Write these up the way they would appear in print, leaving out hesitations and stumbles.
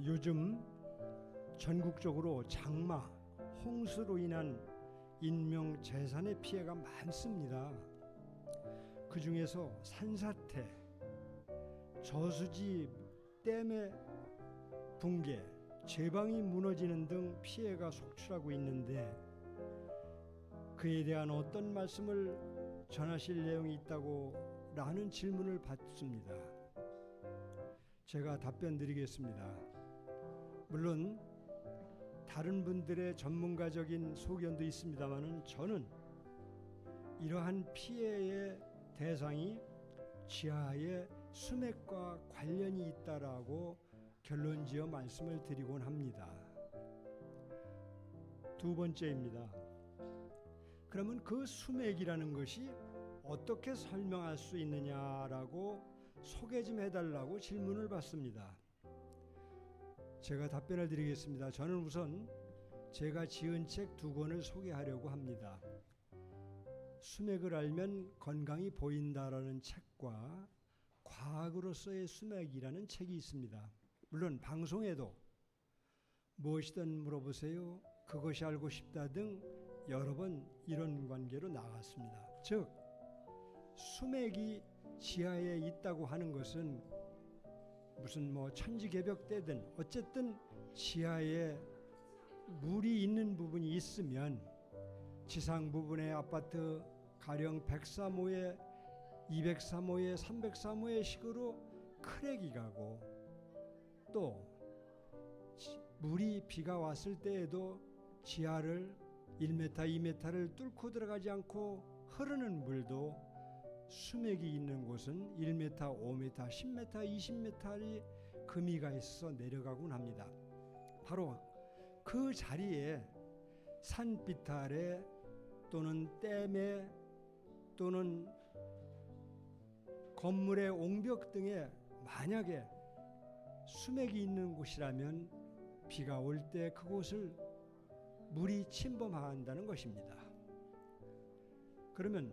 요즘 전국적으로 장마, 홍수로 인한 인명 재산의 피해가 많습니다. 그 중에서 산사태, 저수지 댐의 붕괴, 제방이 무너지는 등 피해가 속출하고 있는데 그에 대한 어떤 말씀을 전하실 내용이 있다고 라는 질문을 받습니다. 제가 답변 드리겠습니다. 물론 다른 분들의 전문가적인 소견도 있습니다만은 저는 이러한 피해의 대상이 지하의 수맥과 관련이 있다라고 결론지어 말씀을 드리곤 합니다. 두 번째입니다. 그러면 그 수맥이라는 것이 어떻게 설명할 수 있느냐라고 소개 좀 해달라고 질문을 받습니다. 제가 답변을 드리겠습니다. 저는 우선 제가 지은 책 2권을 소개하려고 합니다. 수맥을 알면 건강이 보인다라는 책과 과학으로서의 수맥이라는 책이 있습니다. 물론 방송에도 무엇이든 물어보세요, 그것이 알고 싶다 등 여러 번 이런 관계로 나갔습니다. 즉 수맥이 지하에 있다고 하는 것은 무슨 천지개벽되든 어쨌든 지하에 물이 있는 부분이 있으면 지상 부분의 아파트 가령 103호에 203호에 303호의 식으로 크랙이 가고 또 물이 비가 왔을 때에도 지하를 1m, 2m를 뚫고 들어가지 않고 흐르는 물도 수맥이 있는 곳은 1m, 5m, 10m, 20m의 금이가 있어서 내려가곤 합니다. 바로 그 자리에 산빛 아래 또는 댐에 또는 건물의 옹벽 등에 만약에 수맥이 있는 곳이라면 비가 올 때 그곳을 물이 침범한다는 것입니다. 그러면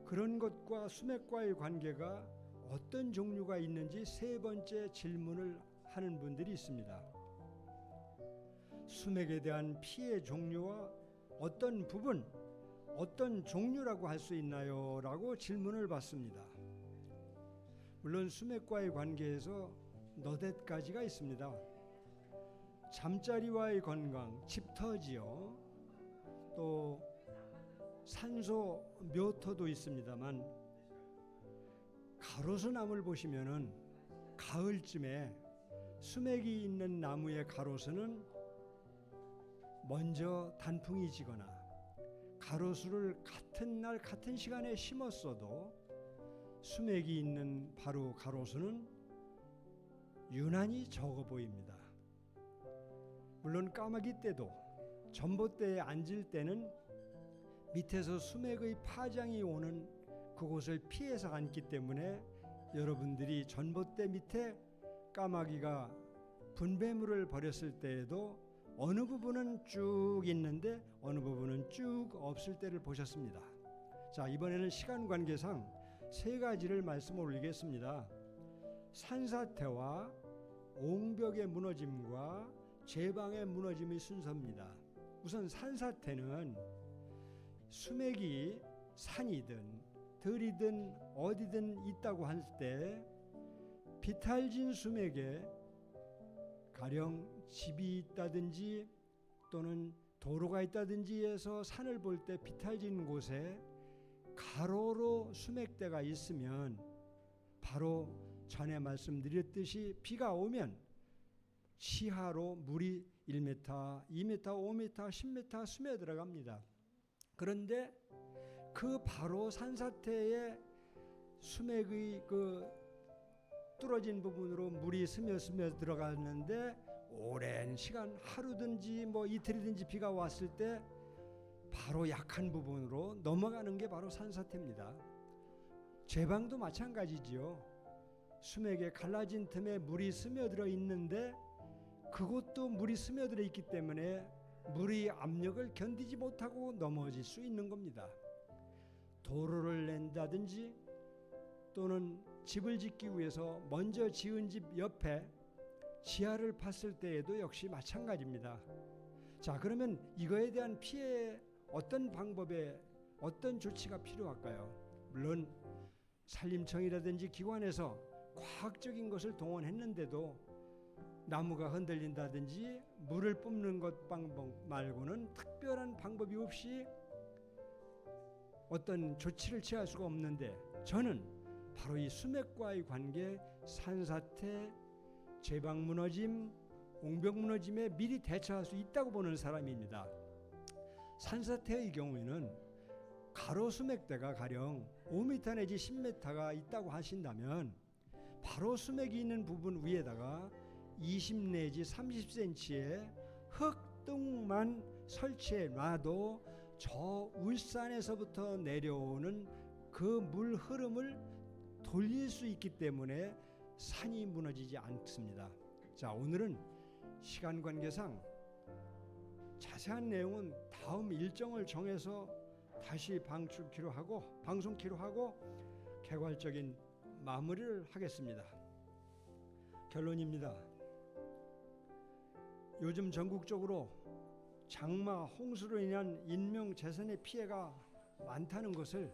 그런 것과 수맥과의 관계가 어떤 종류가 있는지 세 번째 질문을 하는 분들이 있습니다. 수맥에 대한 피해 종류와 어떤 부분, 어떤 종류라고 할 수 있나요? 라고 질문을 받습니다. 물론 수맥과의 관계에서 너댓가지가 있습니다. 잠자리와의 건강, 집터지요. 또 산소 묘토도 있습니다만 가로수나무를 보시면은 가을쯤에 수맥이 있는 나무의 가로수는 먼저 단풍이 지거나 가로수를 같은 날 같은 시간에 심었어도 수맥이 있는 바로 가로수는 유난히 적어 보입니다. 물론 까마귀 때도 전봇대에 앉을 때는 밑에서 수맥의 파장이 오는 그곳을 피해서 앉기 때문에 여러분들이 전봇대 밑에 까마귀가 분배물을 버렸을 때에도 어느 부분은 쭉 있는데 어느 부분은 쭉 없을 때를 보셨습니다. 자, 이번에는 시간 관계상 세 가지를 말씀 올리겠습니다. 산사태와 옹벽의 무너짐과 제방의 무너짐의 순서입니다. 우선 산사태는 수맥이 산이든 들이든 어디든 있다고 할 때 비탈진 수맥에 가령 집이 있다든지 또는 도로가 있다든지 해서 산을 볼 때 비탈진 곳에 가로로 수맥대가 있으면 바로 전에 말씀드렸듯이 비가 오면 시하로 물이 1m, 2m, 5m, 10m 스며 들어갑니다. 그런데 그 바로 산사태의 수맥의 그 뚫어진 부분으로 물이 스며 들어갔는데 오랜 시간 하루든지 이틀이든지 비가 왔을 때 바로 약한 부분으로 넘어가는 게 바로 산사태입니다. 제방도 마찬가지지요. 수맥에 갈라진 틈에 물이 스며들어 있는데 그것도 물이 스며들어 있기 때문에 물의 압력을 견디지 못하고 넘어질 수 있는 겁니다. 도로를 낸다든지 또는 집을 짓기 위해서 먼저 지은 집 옆에 지하를 팠을 때에도 역시 마찬가지입니다. 자, 그러면 이거에 대한 피해 어떤 방법에 어떤 조치가 필요할까요? 물론 산림청이라든지 기관에서 과학적인 것을 동원했는데도 나무가 흔들린다든지 물을 뿜는 것 방법 말고는 특별한 방법이 없이 어떤 조치를 취할 수가 없는데, 저는 바로 이 수맥과의 관계, 산사태, 제방 무너짐, 옹벽 무너짐에 미리 대처할 수 있다고 보는 사람입니다. 산사태의 경우에는 가로 수맥대가 가령 5m 내지 10m가 있다고 하신다면 바로 수맥이 있는 부분 위에다가 20 내지 30cm의 흙둥만 설치해 놔도 저 울산에서부터 내려오는 그 물 흐름을 돌릴 수 있기 때문에 산이 무너지지 않습니다. 자, 오늘은 시간 관계상 자세한 내용은 다음 일정을 정해서 다시 방송키로 하고 개괄적인 마무리를 하겠습니다. 결론입니다. 요즘 전국적으로 장마, 홍수로 인한 인명 재산의 피해가 많다는 것을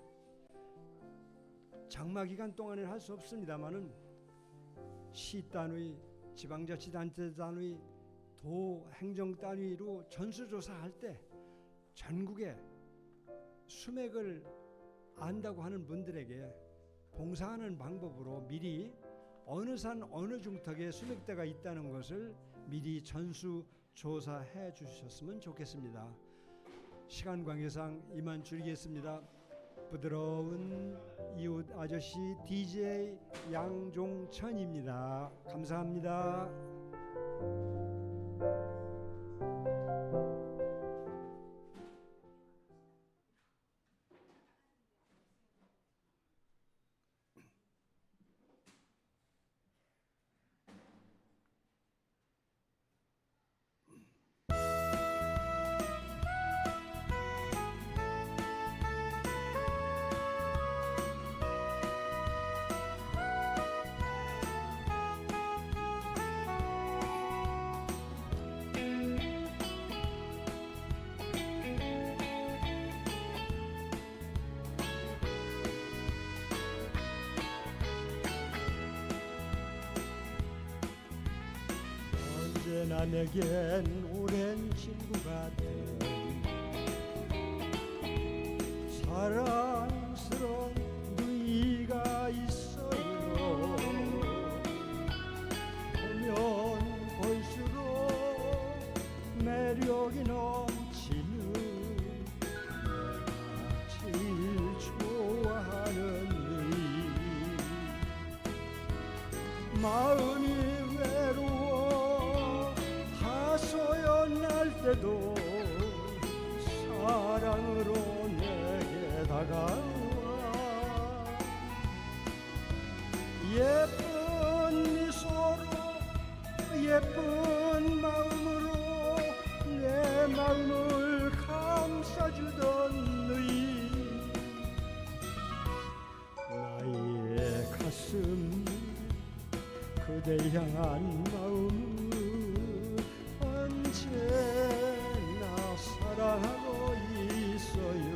장마 기간 동안에는 할 수 없습니다만은 시 단위, 지방자치단체 단위, 도 행정 단위로 전수조사할 때 전국에 수맥을 안다고 하는 분들에게 봉사하는 방법으로 미리 어느 산 어느 중턱에 수맥대가 있다는 것을 미리 전수조사해 주셨으면 좋겠습니다. 시간 관계상 이만 줄이겠습니다. 부드러운 이웃 아저씨 DJ 양종천입니다. 감사합니다. 언제나 내겐 오랜 친구 같은 사랑스러운 누이가 있어요. 보면 볼수록 매력이 넘치는 내가 제일 좋아하는 누이. 마음이 외로워 하소연할 때도 사랑으로 내게 다가와 예쁜 미소로 예쁜 마음으로 내 마음을 감싸주던 너희. 나의 가슴 그대 향한 마음을 언제나 사랑하고 있어요.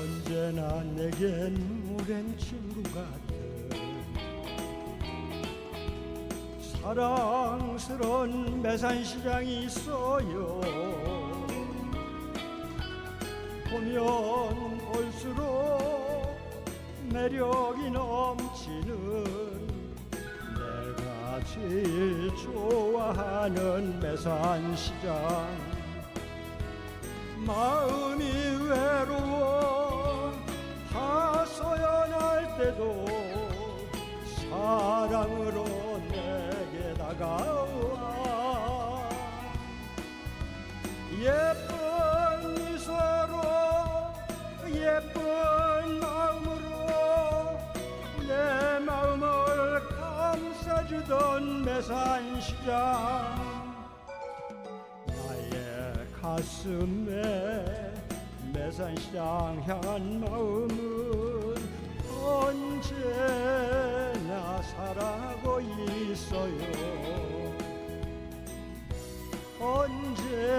언제나 내겐 오랜 친구 같은 사랑스런 매산시장이 있어요. 보면 볼수록 매력이 넘치는 내가 제일 좋아하는 매산시장. 마음이 외로워 하소연할 때도 사랑으로 내게 다가와 예쁜 미소로 예쁜 마음으로 내 마음을 감싸주던 매산시장 나의 가슴에 매산시장 향한 마음은 언제나 사랑하고 있어요. 언제나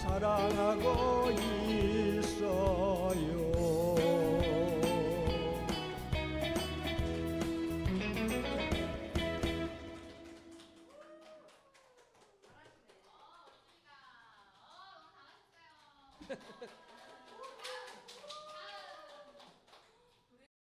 사랑하고 있어요. 잘하시네요. 너무 잘하셨어요.